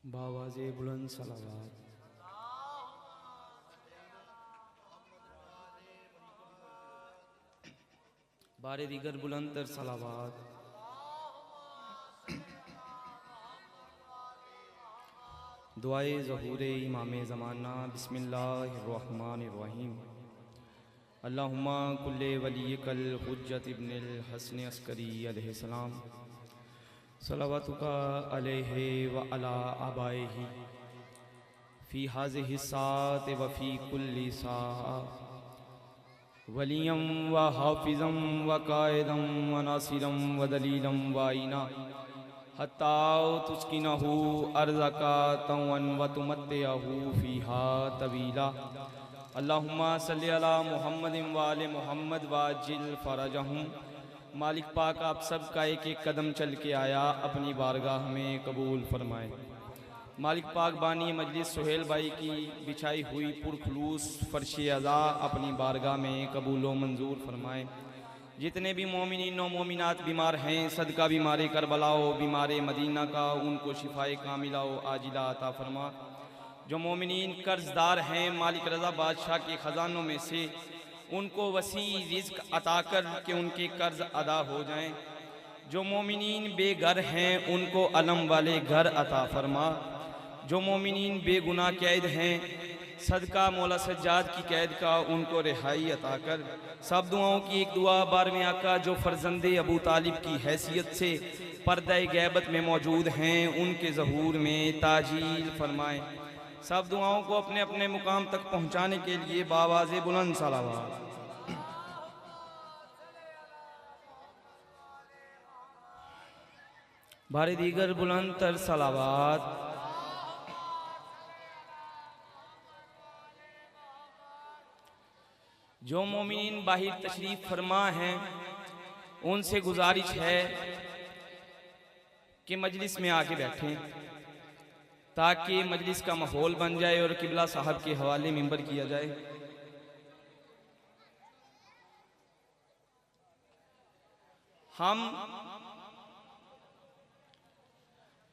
बावाज़े बुलंद सलावत। बारे दीगर बुलंद तर सलावत। दुआए ज़हूरे इमाम ज़माना बिस्मिल्लाहिर्रहमानिर्रहीम। अल्लाहुम्मा कुल्ले वलियकल हुज्जत इब्निल हसन अस्करी अलैहिस्सलाम सलावतुका अलैहि व अला आबाइहि फ़ी हाज़िहि सात व फ़ी कुल्ली सा वलियम व हाफिज़म व कायदम व नासिरम व दलीलम व आइना हत्ता तुस्किनहु अर्ज़का तवन व तुमत्तिअहु फ़ीहा तवीला। अल्लाहुम्मा सल्लि अला मुहम्मदिन व आले मुहम्मद वाजिल फ़रजहुम। मालिक पाक आप सब का एक एक कदम चल के आया अपनी बारगाह में कबूल फरमाए। मालिक पाक बानी मजलिस सुहेल भाई की बिछाई हुई पुरखलूस फ़र्श अज़ा अपनी बारगाह में कबूल व मंजूर फरमाए। जितने भी मोमिनीन व मोमिनात बीमार हैं सदका बीमारे करबलाओ बीमारे मदीना का उनको शिफाए कामिला व आजिला अता फरमा। जो मोमिनीन कर्जदार हैं मालिक रज़ा बादशाह के ख़जानों में से उनको वसी रिज़्क़ अता कर के उनके कर्ज अदा हो जाएं। जो मोमिनीन बेघर हैं उनको अलम वाले घर अता फरमा। जो मोमिनीन बेगुनाह कैद हैं सदका मौला सज्जाद की कैद का उनको रिहाई अता कर। सब दुआओं की एक दुआ बारहवें आका जो फ़र्जंदे अबू तालिब की हैसियत से पर्दा गैबत में मौजूद हैं उनके ज़हूर में ताजील फरमाएँ। सब दुआओं को अपने अपने मुकाम तक पहुँचाने के लिए बावाज़े बुलंद सलावत। बारे दीगर बुलंद तर सलावत। जो मोमिनीन बाहिर तशरीफ़ फरमा हैं उनसे गुजारिश है कि मजलिस में आके बैठें ताकि मजलिस का माहौल बन जाए और किबला साहब के हवाले मिंबर किया जाए। हम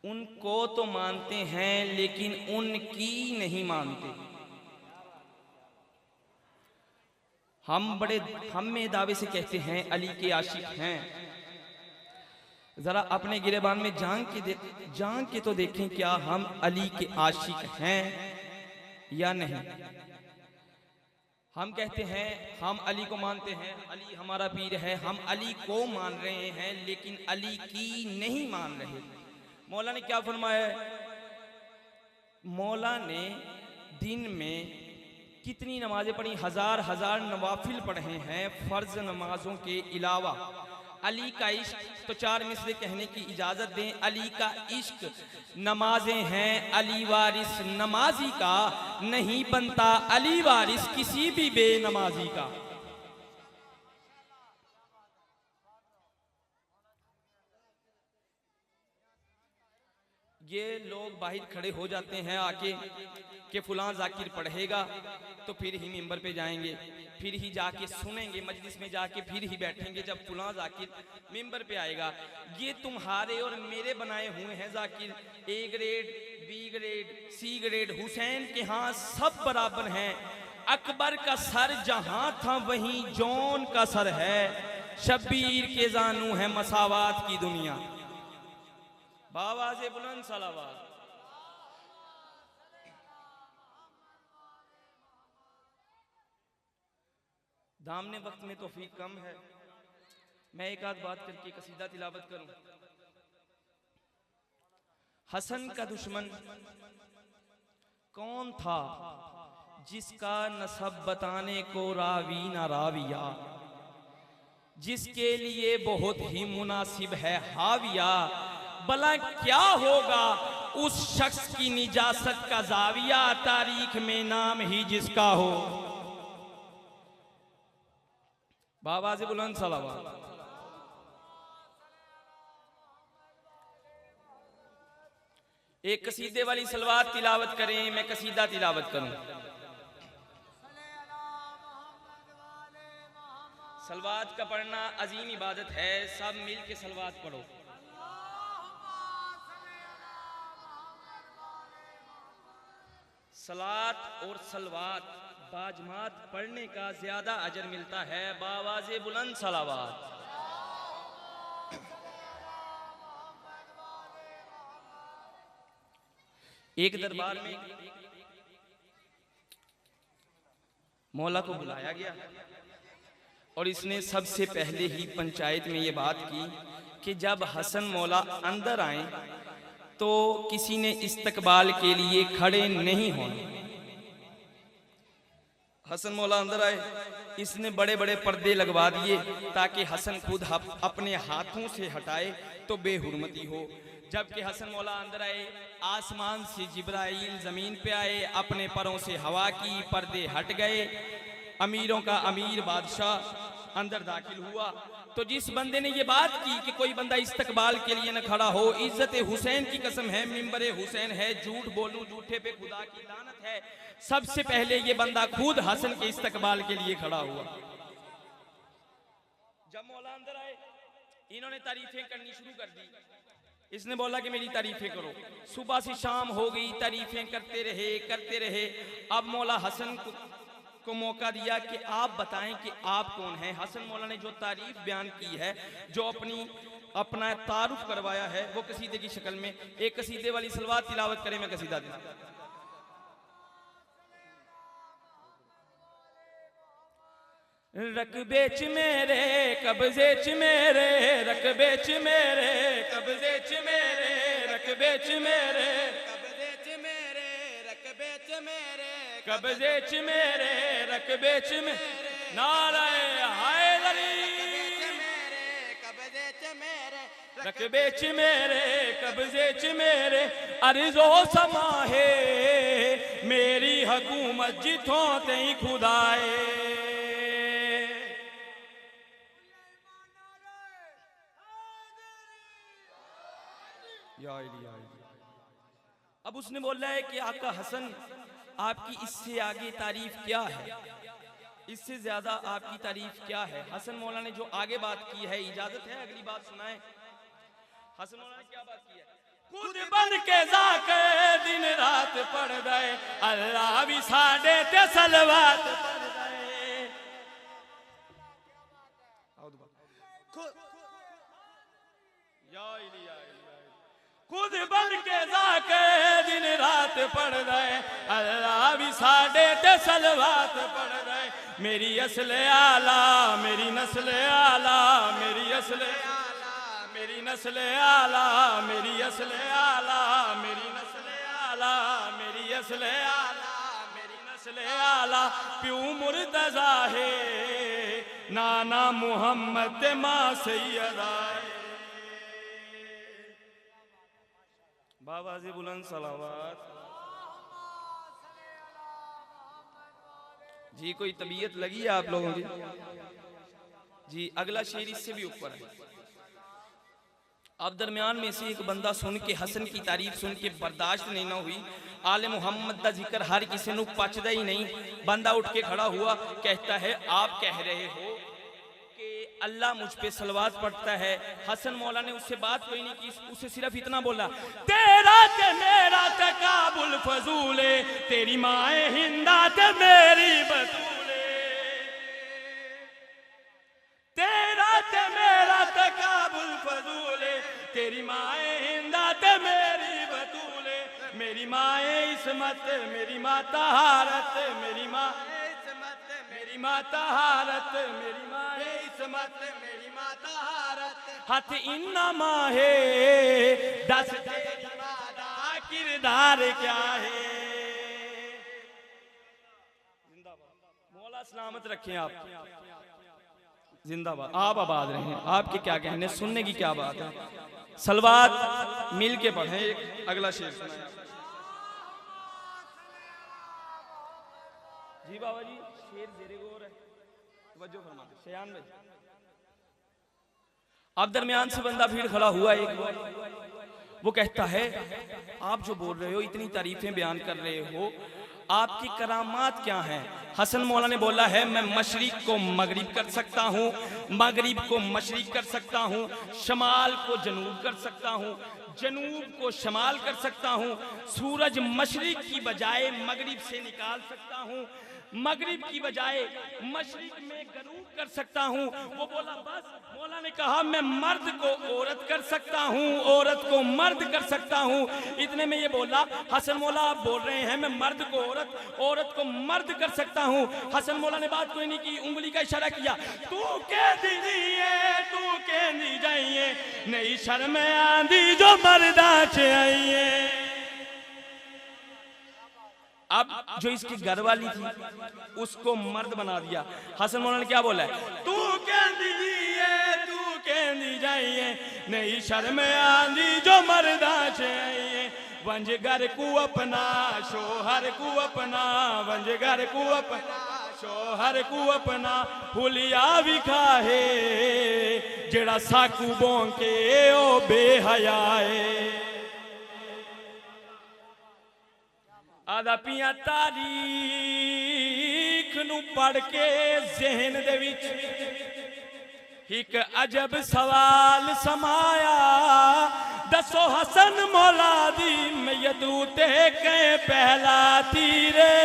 उनको तो मानते हैं लेकिन उनकी नहीं मानते। हम में दावे से कहते हैं अली के आशिक हैं। जरा अपने गिरेबान में जान के तो देखें क्या हम अली के आशिक हैं या नहीं। हम कहते हैं हम अली को मानते हैं, अली हमारा पीर है, हम अली को मान रहे हैं लेकिन अली की नहीं मान रहे। मौला ने क्या फरमाया? मौला ने दिन में कितनी नमाजें पढ़ी? हजार हजार नवाफिल पढ़े हैं फर्ज नमाजों के अलावा। अली का इश्क तो चार मिसरे कहने की इजाजत दें। अली का इश्क नमाजें हैं, अली वारिस नमाजी का नहीं बनता, अली वारिस किसी भी बेनमाजी का। ये लोग बाहर खड़े हो जाते हैं आके कि फुलां जाकिर पढ़ेगा तो फिर ही मिंबर पे जाएंगे, फिर ही जाके सुनेंगे, मजलिस में जाके फिर ही बैठेंगे जब फुलां जाकिर मिंबर पे आएगा। ये तुम्हारे और मेरे बनाए हुए हैं Zakir. A grade, B grade, C grade. Hussain के हाँ सब बराबर हैं। अकबर का सर जहां था वहीं जौन का सर है। शब्बीर के जानू है मसावात की दुनिया। बावाज़े बुलंद सलावत। दामने वक्त में तौफीक कम है, मैं एक आध बात करके कसीदा तिलावत करूं। हसन का दुश्मन कौन था जिसका नसब बताने को रावी ना राविया, जिसके लिए बहुत ही मुनासिब है हाविया। भला क्या होगा उस शख्स की निजासत का जाविया, तारीख में नाम ही जिसका हो। बावाज़े बुलंद सलावत। एक कसीदे वाली सलवात तिलावत करें, मैं कसीदा तिलावत करूं। सलवात का पढ़ना अजीम इबादत है, सब मिल के सलवात पढ़ो। सलात और सलवात बाजमात पढ़ने का ज्यादा अजर मिलता है बावाज़े बुलंद सलावात। एक दरबार में मौला को बुलाया गया और इसने सबसे पहले ही पंचायत में ये बात की कि जब हसन मौला अंदर आए तो किसी ने इस्तकबाल के लिए खड़े नहीं होना। हसन मौला अंदर आए, इसने बड़े बड़े पर्दे लगवा दिए ताकि हसन खुद अपने हाथों से हटाए तो बेहुरमती हो। जबकि हसन मौला अंदर आए, आसमान से जिब्राइल जमीन पे आए, अपने परों से हवा की, पर्दे हट गए, अमीरों का अमीर बादशाह अंदर दाखिल हुआ। तो जिस बंदे ने ये बात की कि कोई बंदा इस्तकबाल के लिए न खड़ा हो, इज्जत हुसैन की कसम है, मिंबरे हुसैन है, झूठ बोलूं झूठे पे खुदा की लानत है, सबसे पहले ये बंदा खुद हसन के इस्तकबाल के लिए खड़ा हुआ। जब मौला अंदर आए, इन्होंने तारीफें करनी शुरू कर दी। इसने बोला कि मेरी तारीफें करो। सुबह से शाम हो गई, तारीफें करते रहे। अब मौला हसन को मौका दिया कि आप बताएं कि आप कौन हैं। हसन मौला ने जो तारीफ बयान की है, जो अपना तारुफ करवाया है, वो कसीदे की शक्ल में। एक कसीदे वाली सलवात तिलावत करें, मैं कसीदा दूं। रकबे च मेरे कब्जे च मेरे, रकबे च मेरे कब्जे च मेरे, रकबे च मेरे कब्जे च मेरे, रकबे च मेरे कब्जे च मेरे, रकबे च मेरे, नाराए हैदरी कब्जे च मेरे, रकबे च मेरे कब्जे च मेरे, अर्ज़ो समा है मेरी हुकूमत जिथों तई खुदाए। अब उसने बोला है कि आका हसन, आपकी इससे आगे तारीफ क्या है, इससे ज्यादा आपकी तारीफ क्या है। हसन मौला ने जो आगे बात की है, इजाजत है अगली बात सुनाए। हसन मौला ने क्या बात की है? खुद बन के जाके दिन रात पढ़ गए, अल्लाह भी साडे ते सलवात पढ़ गए। खुद बन के जाके दिन रात पढ़ गए, अल्लाह भी साडे ते सलवात पढ़ गए। मेरी असले आला, मेरी नस्ले आला, मेरी असले आला, मेरी नस्ले आला, मेरी असले आला, मेरी नस्ले आला, मेरी असले आला, मेरी नस्ले आला। प्यू मुर्तजा है, नाना मुहम्मद माँ सैयदा। बाबाजी बुलंद सलावत। जी कोई तबीयत लगी है आप लोगों की? जी अगला शेर इससे भी ऊपर है। अब दरमियान में से एक बंदा सुन के, हसन की तारीफ सुन के बर्दाश्त नहीं ना हुई। आले मोहम्मद का जिक्र हर किसी को पचदा ही नहीं। बंदा उठ के खड़ा हुआ, कहता है आप कह रहे हो अल्लाह मुझ पे सलवात पढ़ता है। हसन मौला ने उससे बात कोई नहीं की, उसे सिर्फ इतना बोला, तेरा ते मेरा तकाबुल फजूले, तेरी माए हिंदा ते मेरी बतूले, तेरा ते मेरा तकाबुल फजूले, तेरी माए हिंदा ते मेरी बतूले। मेरी माए इस्मत, मेरी माता हारत, मेरी माँ मेरी माता हारत, मेरी माए इस्मत, मेरी माता हारत। हथ इन्ना माहे दस तेरी माँ दा किरदार क्या है। जिंदाबाद। मौला सलामत रखें आप, जिंदाबाद। आप आबाद रहें। आपके क्या कहने, सुनने की क्या बात है। सलवात मिल के पढ़ें। एक अगला शेर सुनाएं जी। बाबा जी शेर जेरे गौर है, तवज्जो फरमा शयान भाई। अब दरमियान से बंदा भीड़ खड़ा हुआ एक, वो कहता है आप जो बोल रहे हो, इतनी तारीफें बयान कर रहे हो, आपकी करामात क्या हैं? हसन मौला ने बोला है मैं मशरिक को मगरिब कर सकता हूँ, मगरिब को मशरिक कर सकता हूँ, शमाल को जनूब कर सकता हूँ, जनूब को शमाल कर सकता हूँ, सूरज मशरिक की बजाय मगरिब से निकाल सकता हूँ, मगरिब की बजाय मशरिक में गरूब कर सकता हूँ। वो बोला बस, मौला ने कहा मैं मर्द को औरत कर सकता हूँ, औरत को मर्द कर सकता हूँ। इतने में ये बोला, हसन मौला आप बोल रहे हैं मैं मर्द को औरत, औरत को मर्द कर सकता हूँ। हसन मौला ने बात कोई नहीं की, उंगली का इशारा किया, तू कह दीजिए, तू कह दी जाइए, नहीं शर्म आंधी जो मर्दा चे आइए। अब जो इसकी घरवाली थी उसको मर्द बना दिया। हसन मौला ने क्या बोला है, तू कह दीजिए, तू कह दी जाइए, नहीं शर्म आंधी जो मर्दा से आइए। वंजगर को अपना शोहर को अपना, वंजगर को अपना शोहर को अपना, हुलिया भी खाहे जेड़ा साकू बोंके ओ बेहयाए। आदा पिया तारीख नू पढ़ के ज़हन दे विच एक अजब सवाल समाया, दसो हसन मौला दी मैयत ते के पहला तीरे।